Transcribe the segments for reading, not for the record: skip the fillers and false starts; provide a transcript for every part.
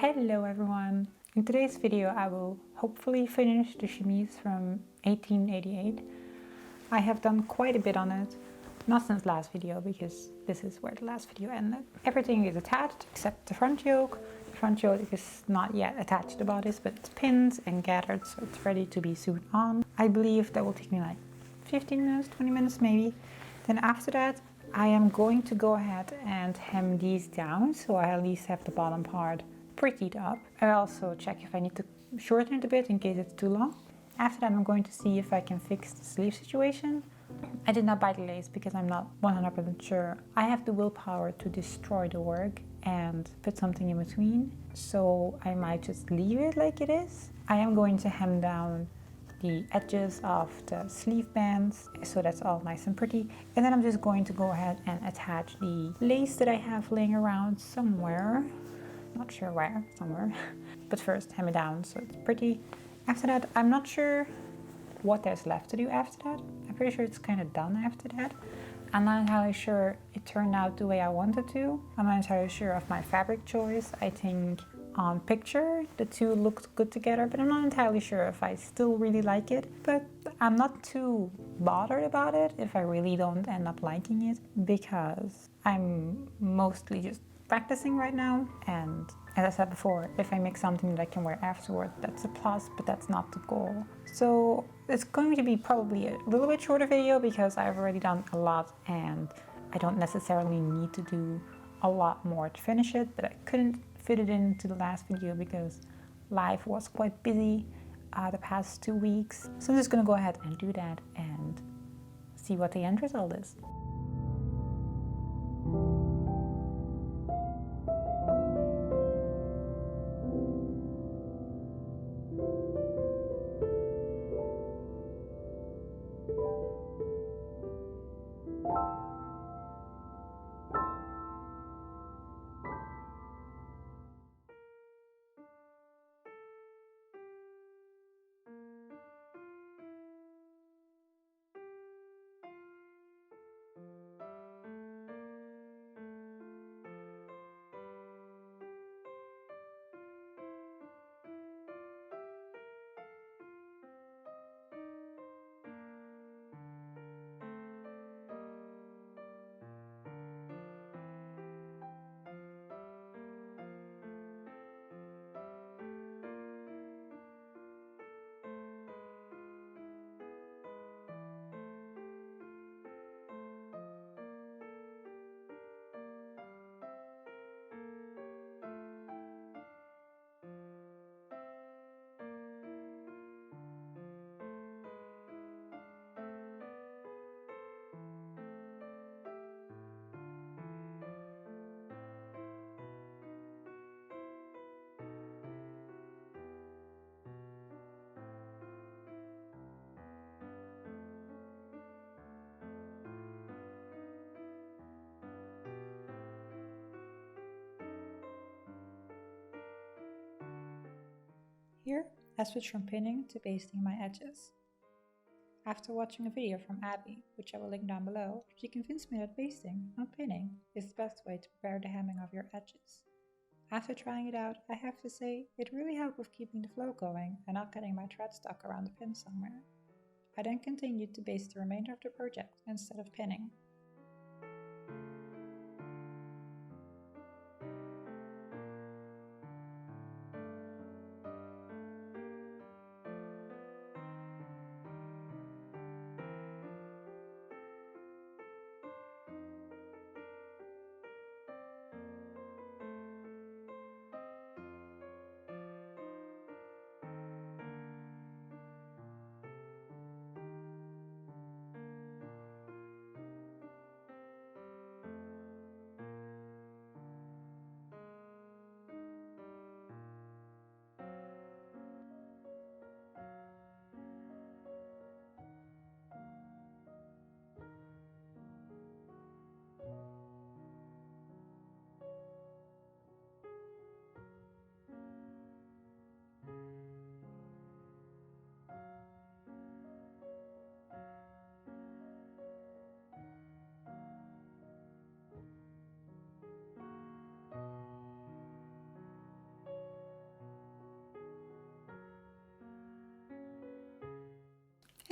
Hello everyone! In today's video I will hopefully finish the chemise from 1888. I have done quite a bit on it, not since last video because this is where the last video ended. Everything is attached except the front yoke. The front yoke is not yet attached to the bodice, but it's pinned and gathered, so it's ready to be sewed on. I believe that will take me like 15 minutes, 20 minutes maybe. Then after that I am going to go ahead and hem these down, so I at least have the bottom part prettied up. I also check if I need to shorten it a bit in case it's too long. After that I'm going to see if I can fix the sleeve situation. I did not buy the lace because I'm not 100% sure. I have the willpower to destroy the work and put something in between, so I might just leave it like it is. I am going to hem down the edges of the sleeve bands, so that's all nice and pretty. And then I'm just going to go ahead and attach the lace that I have laying around somewhere. Not sure where, somewhere. But first hem it down so it's pretty. After that, I'm not sure what there's left to do after that. I'm pretty sure it's kind of done after that. I'm not entirely sure it turned out the way I wanted to. I'm not entirely sure of my fabric choice. I think on picture the two looked good together, but I'm not entirely sure if I still really like it. But I'm not too bothered about it if I really don't end up liking it, because I'm mostly just practicing right now, and as I said before, if I make something that I can wear afterward, that's a plus, but that's not the goal. So it's going to be probably a little bit shorter video because I've already done a lot and I don't necessarily need to do a lot more to finish it, but I couldn't fit it into the last video because life was quite busy the past 2 weeks. So I'm just gonna go ahead and do that and see what the end result is. Here, I switch from pinning to basting my edges. After watching a video from Abby, which I will link down below, she convinced me that basting, not pinning, is the best way to prepare the hemming of your edges. After trying it out, I have to say, it really helped with keeping the flow going and not getting my thread stuck around the pin somewhere. I then continued to baste the remainder of the project instead of pinning.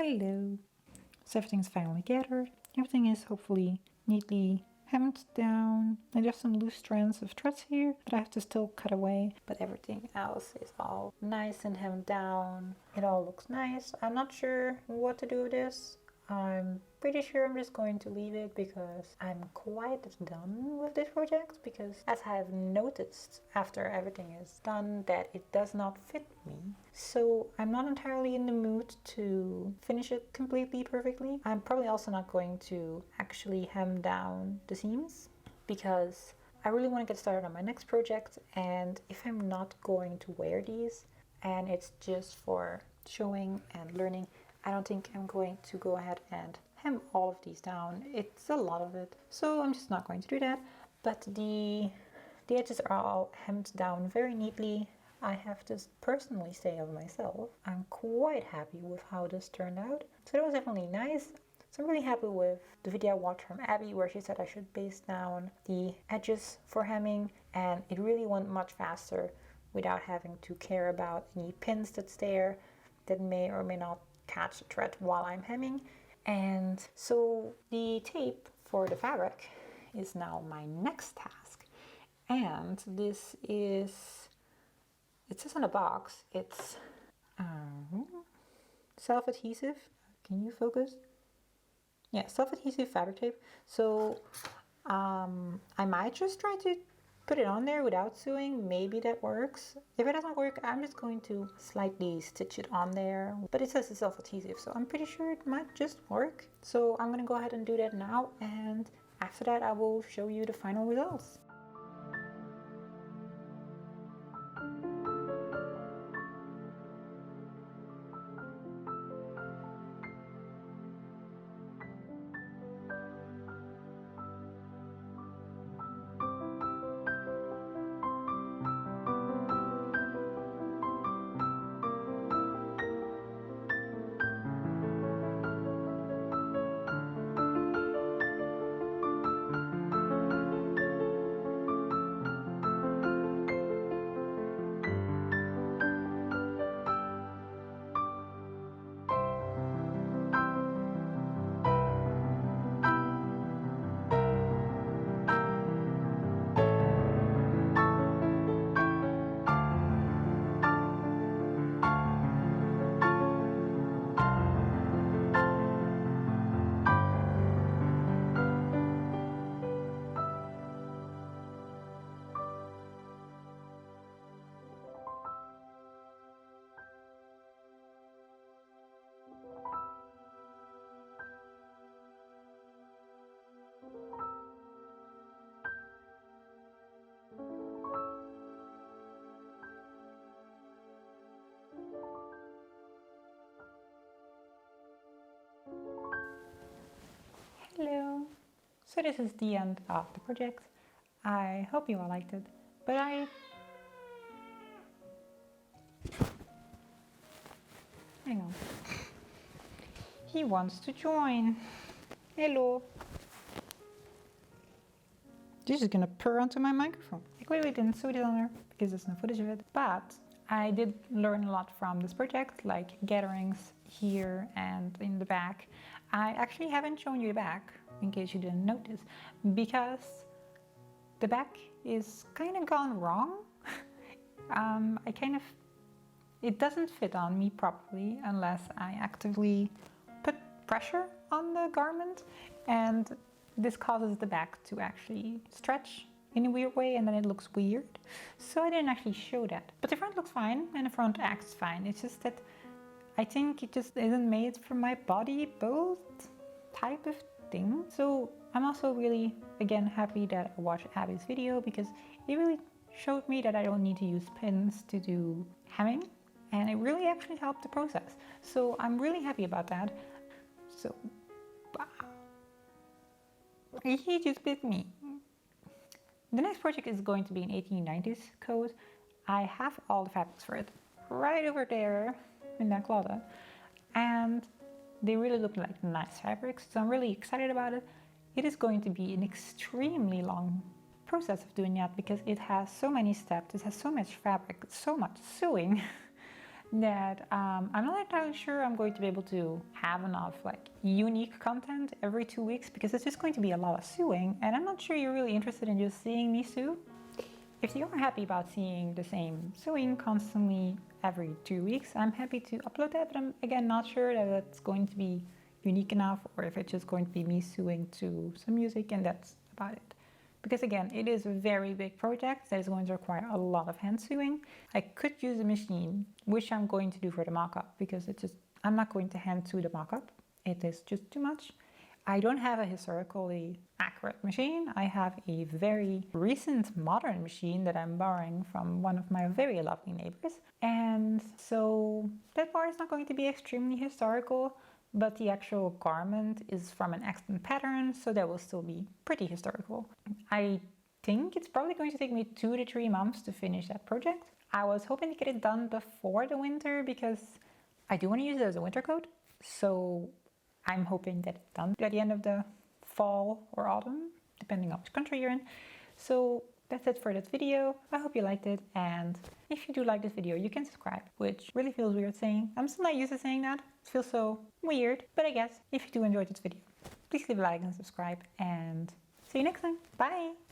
Hello! So everything's finally gathered. Everything is hopefully neatly hemmed down. And there's some loose strands of threads here that I have to still cut away. But everything else is all nice and hemmed down. It all looks nice. I'm not sure what to do with this. I'm pretty sure I'm just going to leave it because I'm quite done with this project, because as I've noticed after everything is done that it does not fit me. So I'm not entirely in the mood to finish it completely perfectly. I'm probably also not going to actually hem down the seams because I really want to get started on my next project, and if I'm not going to wear these and it's just for showing and learning, I don't think I'm going to go ahead and hem all of these down. It's a lot of it, so I'm just not going to do that. But the edges are all hemmed down very neatly. I have to personally say of myself, I'm quite happy with how this turned out. So that was definitely nice. So I'm really happy with the video I watched from Abby where she said I should base down the edges for hemming, and it really went much faster without having to care about any pins that's there that may or may not catch the thread while I'm hemming. And so the tape for the fabric is now my next task, and this is, it says on the box, it's self-adhesive. Can you focus? Yeah, self-adhesive fabric tape. So I might just try to put it on there without sewing. Maybe that works. If it doesn't work, I'm just going to slightly stitch it on there. But it says it's self-adhesive, so I'm pretty sure it might just work. So I'm gonna go ahead and do that now, and after that I will show you the final results. Hello! So this is the end of the project. I hope you all liked it, but hang on. He wants to join. Hello! This is gonna purr onto my microphone. I clearly didn't sew it on there because there's no footage of it, but I did learn a lot from this project, like gatherings here and in the back. I actually haven't shown you the back, in case you didn't notice, because the back is kind of gone wrong. It doesn't fit on me properly unless I actively put pressure on the garment, and this causes the back to actually stretch in a weird way, and then it looks weird. So I didn't actually show that. But the front looks fine, and the front acts fine. It's just that I think it just isn't made for my body build type of thing. So I'm also really, again, happy that I watched Abby's video, because it really showed me that I don't need to use pins to do hemming, and it really actually helped the process. So I'm really happy about that. So, he just bit me. The next project is going to be an 1890s coat. I have all the fabrics for it right over there in that closet, and they really look like nice fabrics, so I'm really excited about it. It is going to be an extremely long process of doing that because it has so many steps, it has so much fabric, so much sewing that I'm not entirely sure I'm going to be able to have enough like unique content every 2 weeks, because it's just going to be a lot of sewing, and I'm not sure you're really interested in just seeing me sew. If you are happy about seeing the same sewing constantly every 2 weeks, I'm happy to upload that, but I'm again not sure that it's going to be unique enough, or if it's just going to be me sewing to some music and that's about it. Because again, it is a very big project that is going to require a lot of hand sewing. I could use a machine, which I'm going to do for the mock-up, because it's just, I'm not going to hand sew the mock-up. It is just too much. I don't have a historically accurate machine. I have a very recent modern machine that I'm borrowing from one of my very lovely neighbors. And so that part is not going to be extremely historical, but the actual garment is from an extant pattern, so that will still be pretty historical. I think it's probably going to take me 2 to 3 months to finish that project. I was hoping to get it done before the winter, because I do want to use it as a winter coat, so I'm hoping that it's done at the end of the fall or autumn, depending on which country you're in. So that's it for this video. I hope you liked it, and if you do like this video, you can subscribe, which really feels weird saying. I'm still not used to saying that. It feels so weird, but I guess if you do enjoy this video, please leave a like and subscribe, and see you next time. Bye!